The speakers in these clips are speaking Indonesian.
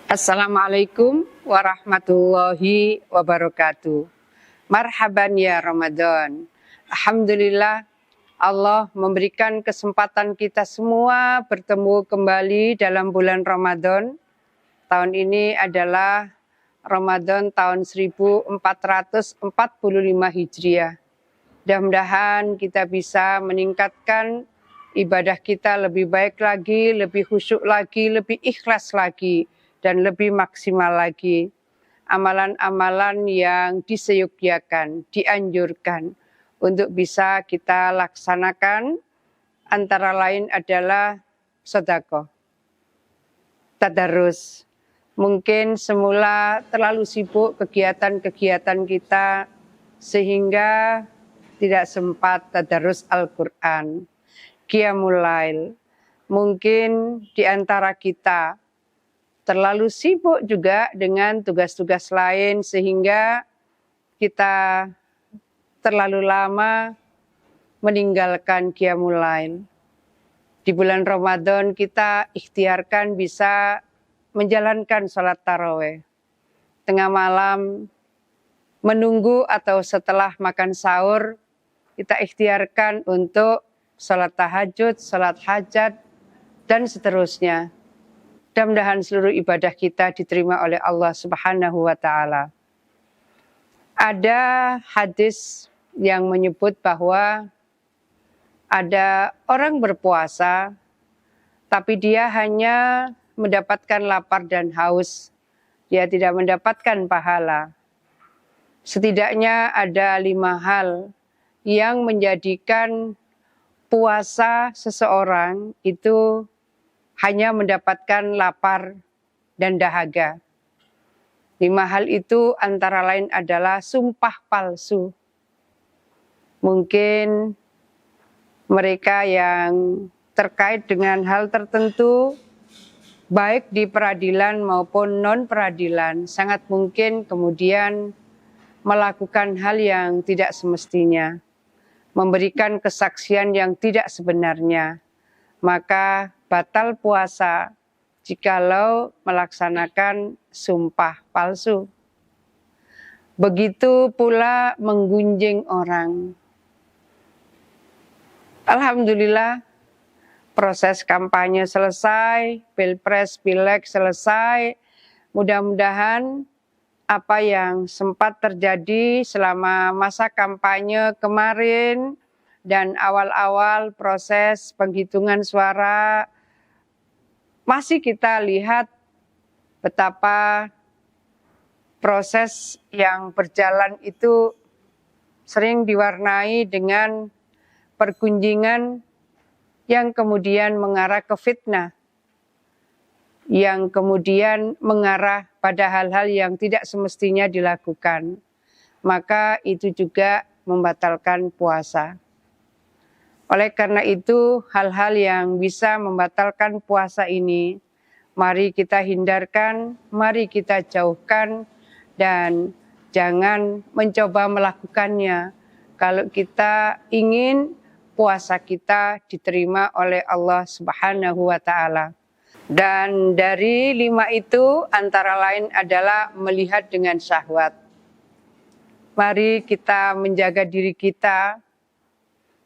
Assalamualaikum warahmatullahi wabarakatuh. Marhaban ya Ramadan. Alhamdulillah Allah memberikan kesempatan kita semua bertemu kembali dalam bulan Ramadan. Tahun ini adalah Ramadan tahun 1445 Hijriah. Mudah-mudahan kita bisa meningkatkan ibadah kita lebih baik lagi, lebih khusyuk lagi, lebih ikhlas lagi, dan lebih maksimal lagi. Amalan-amalan yang diseyukyakan, dianjurkan untuk bisa kita laksanakan antara lain adalah sedekah, tadarus. Mungkin semula terlalu sibuk kegiatan-kegiatan kita sehingga tidak sempat tadarus Al-Quran, Qiyamul Lail. Mungkin di antara kita terlalu sibuk juga dengan tugas-tugas lain sehingga kita terlalu lama meninggalkan Qiyamul Lail. Di bulan Ramadan kita ikhtiarkan bisa menjalankan sholat tarawih. Tengah malam menunggu atau setelah makan sahur kita ikhtiarkan untuk sholat tahajud, sholat hajat, dan seterusnya. Mudah-mudahan seluruh ibadah kita diterima oleh Allah Subhanahu wa Ta'ala. Ada hadis yang menyebut bahwa ada orang berpuasa, tapi dia hanya mendapatkan lapar dan haus. Dia tidak mendapatkan pahala. Setidaknya ada 5 hal yang menjadikan puasa seseorang itu hanya mendapatkan lapar dan dahaga. 5 hal itu antara lain adalah sumpah palsu. Mungkin mereka yang terkait dengan hal tertentu, baik di peradilan maupun non-peradilan, sangat mungkin kemudian melakukan hal yang tidak semestinya, memberikan kesaksian yang tidak sebenarnya, maka batal puasa jikalau melaksanakan sumpah palsu. Begitu pula menggunjing orang. Alhamdulillah, proses kampanye selesai, pilpres, pileg selesai. Mudah-mudahan apa yang sempat terjadi selama masa kampanye kemarin dan awal-awal proses penghitungan suara, masih kita lihat betapa proses yang berjalan itu sering diwarnai dengan pergunjingan yang kemudian mengarah ke fitnah, yang kemudian mengarah pada hal-hal yang tidak semestinya dilakukan. Maka itu juga membatalkan puasa. Oleh karena itu, hal-hal yang bisa membatalkan puasa ini, mari kita hindarkan, mari kita jauhkan, dan jangan mencoba melakukannya kalau kita ingin puasa kita diterima oleh Allah Subhanahu wa Ta'ala. Dan dari 5 itu antara lain adalah melihat dengan syahwat. Mari kita menjaga diri kita,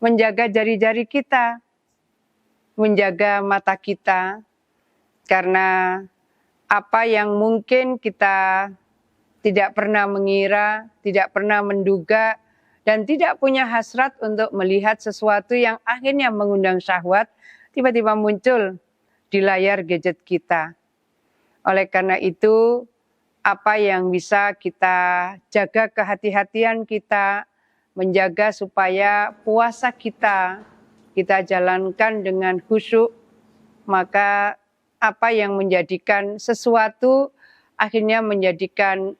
menjaga jari-jari kita, menjaga mata kita, karena apa yang mungkin kita tidak pernah mengira, tidak pernah menduga, dan tidak punya hasrat untuk melihat sesuatu yang akhirnya mengundang syahwat, tiba-tiba muncul di layar gadget kita. Oleh karena itu, apa yang bisa kita jaga kehati-hatian kita, menjaga supaya puasa kita jalankan dengan khusyuk, maka apa yang menjadikan sesuatu akhirnya menjadikan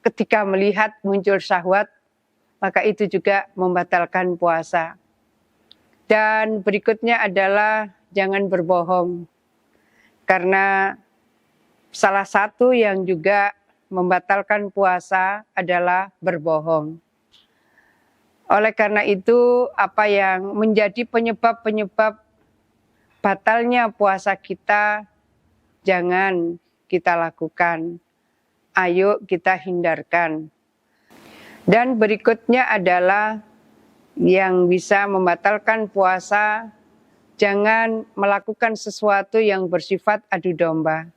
ketika melihat muncul syahwat, maka itu juga membatalkan puasa. Dan berikutnya adalah jangan berbohong, karena salah satu yang juga membatalkan puasa adalah berbohong. Oleh karena itu, apa yang menjadi penyebab-penyebab batalnya puasa kita, jangan kita lakukan. Ayo kita hindarkan. Dan berikutnya adalah yang bisa membatalkan puasa, jangan melakukan sesuatu yang bersifat adu domba.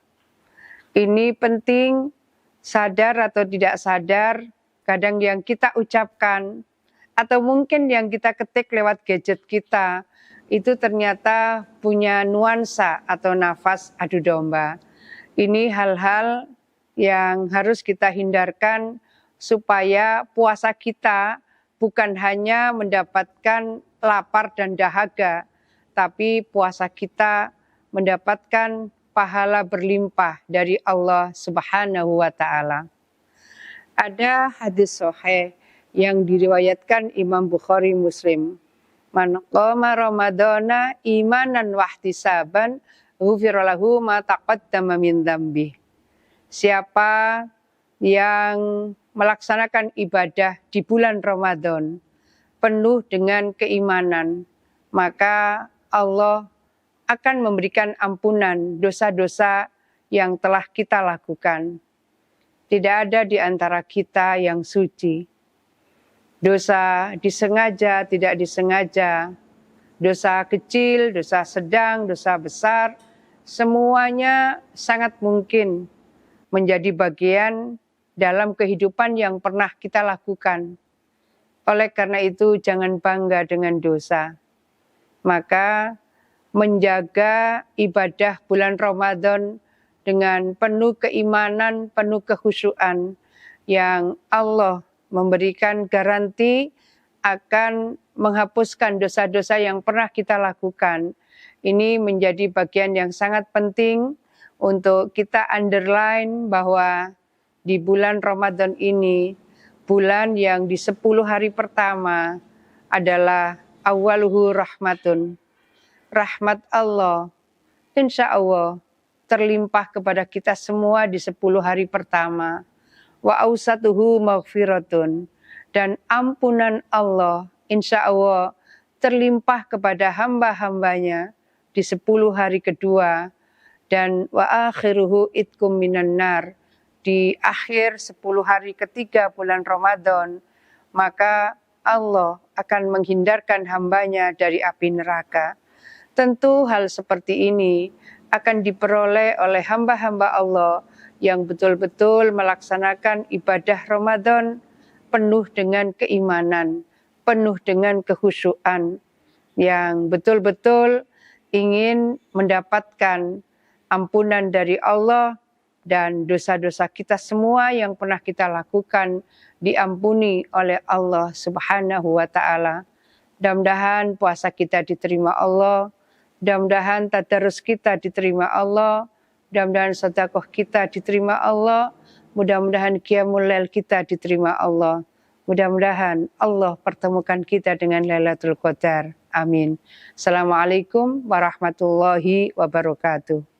Ini penting, sadar atau tidak sadar, kadang yang kita ucapkan, atau mungkin yang kita ketik lewat gadget kita, itu ternyata punya nuansa atau nafas adu domba. Ini hal-hal yang harus kita hindarkan supaya puasa kita bukan hanya mendapatkan lapar dan dahaga, tapi puasa kita mendapatkan pahala berlimpah dari Allah Subhanahu wa Ta'ala. Ada hadis sahih yang diriwayatkan Imam Bukhari Muslim. Man qama Ramadana imanan wahtisaban ghufira lahu ma taqaddama min dzambi. Siapa yang melaksanakan ibadah di bulan Ramadan penuh dengan keimanan, maka Allah akan memberikan ampunan dosa-dosa yang telah kita lakukan. Tidak ada di antara kita yang suci. Dosa disengaja, tidak disengaja, dosa kecil, dosa sedang, dosa besar, semuanya sangat mungkin menjadi bagian dalam kehidupan yang pernah kita lakukan. Oleh karena itu, jangan bangga dengan dosa. Maka menjaga ibadah bulan Ramadan dengan penuh keimanan, penuh kekhusyuan yang Allah memberikan garansi akan menghapuskan dosa-dosa yang pernah kita lakukan. Ini menjadi bagian yang sangat penting untuk kita underline bahwa di bulan Ramadan ini, bulan yang di 10 hari pertama adalah awaluhu rahmatun. Rahmat Allah, insya Allah, terlimpah kepada kita semua di 10 hari pertama. Wa ausatuhu maghfiratun. Dan ampunan Allah, insya Allah, terlimpah kepada hamba-hambanya di 10 hari kedua. Dan wa akhiruhu itkum minan nar. Di akhir 10 hari ketiga bulan Ramadan, maka Allah akan menghindarkan hambanya dari api neraka. Tentu hal seperti ini akan diperoleh oleh hamba-hamba Allah yang betul-betul melaksanakan ibadah Ramadan penuh dengan keimanan, penuh dengan kekhusyuan, yang betul-betul ingin mendapatkan ampunan dari Allah dan dosa-dosa kita semua yang pernah kita lakukan diampuni oleh Allah Subhanahu wa Ta'ala. Mudah-mudahan puasa kita diterima Allah, mudah-mudahan tadarus kita diterima Allah, mudah-mudahan sedekah kita diterima Allah, mudah-mudahan qiyamul lail kita diterima Allah. Mudah-mudahan Allah pertemukan kita dengan Lailatul Qadar. Amin. Assalamualaikum warahmatullahi wabarakatuh.